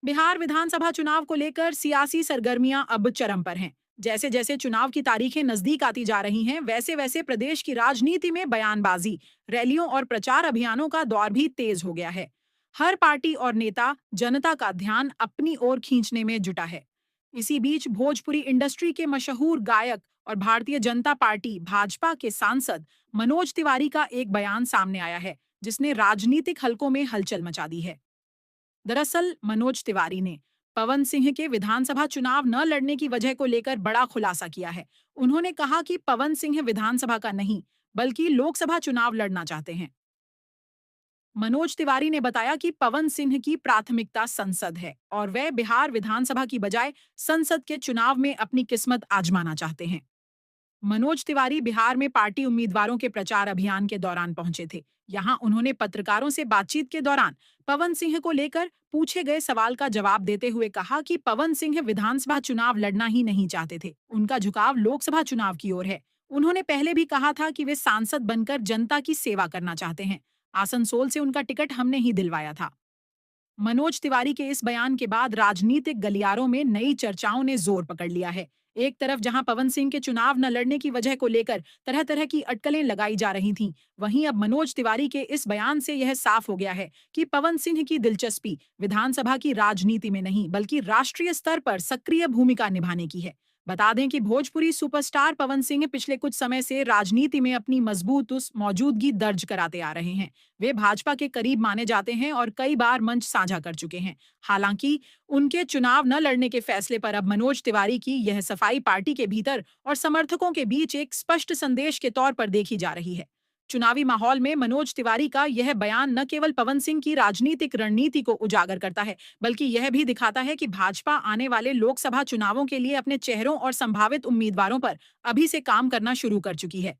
बिहार विधानसभा चुनाव को लेकर सियासी सरगर्मियां अब चरम पर हैं। जैसे जैसे चुनाव की तारीखें नजदीक आती जा रही हैं, वैसे वैसे प्रदेश की राजनीति में बयानबाजी, रैलियों और प्रचार अभियानों का दौर भी तेज हो गया है। हर पार्टी और नेता जनता का ध्यान अपनी ओर खींचने में जुटा है। इसी बीच भोजपुरी इंडस्ट्री के मशहूर गायक और भारतीय जनता पार्टी भाजपा के सांसद मनोज तिवारी का एक बयान सामने आया है, जिसने राजनीतिक हलकों में हलचल मचा दी है। दरअसल मनोज तिवारी ने पवन सिंह के विधानसभा चुनाव न लड़ने की वजह को लेकर बड़ा खुलासा किया है। उन्होंने कहा कि पवन सिंह विधानसभा का नहीं, बल्कि लोकसभा चुनाव लड़ना चाहते हैं। मनोज तिवारी ने बताया कि पवन सिंह की प्राथमिकता संसद है और वे बिहार विधानसभा की बजाय संसद के चुनाव में अपनी किस्मत आजमाना चाहते हैं। मनोज तिवारी बिहार में पार्टी उम्मीदवारों के प्रचार अभियान के दौरान पहुंचे थे। यहां उन्होंने पत्रकारों से बातचीत के दौरान पवन सिंह को लेकर पूछे गए सवाल का जवाब देते हुए कहा कि पवन सिंह विधानसभा चुनाव लड़ना ही नहीं चाहते थे, उनका झुकाव लोकसभा चुनाव की ओर है। उन्होंने पहले भी कहा था कि वे सांसद बनकर जनता की सेवा करना चाहते हैं। आसनसोल से उनका टिकट हमने ही दिलवाया था। मनोज तिवारी के इस बयान के बाद राजनीतिक गलियारों में नई चर्चाओं ने जोर पकड़ लिया है। एक तरफ जहां पवन सिंह के चुनाव न लड़ने की वजह को लेकर तरह तरह की अटकलें लगाई जा रही थीं, वहीं अब मनोज तिवारी के इस बयान से यह साफ हो गया है कि पवन सिंह की दिलचस्पी विधानसभा की राजनीति में नहीं, बल्कि राष्ट्रीय स्तर पर सक्रिय भूमिका निभाने की है। बता दें कि भोजपुरी सुपरस्टार पवन सिंह पिछले कुछ समय से राजनीति में अपनी मजबूत उस मौजूदगी दर्ज कराते आ रहे हैं। वे भाजपा के करीब माने जाते हैं और कई बार मंच साझा कर चुके हैं। हालांकि उनके चुनाव न लड़ने के फैसले पर अब मनोज तिवारी की यह सफाई पार्टी के भीतर और समर्थकों के बीच एक स्पष्ट संदेश के तौर पर देखी जा रही है। चुनावी माहौल में मनोज तिवारी का यह बयान न केवल पवन सिंह की राजनीतिक रणनीति को उजागर करता है, बल्कि यह भी दिखाता है कि भाजपा आने वाले लोकसभा चुनावों के लिए अपने चेहरों और संभावित उम्मीदवारों पर अभी से काम करना शुरू कर चुकी है।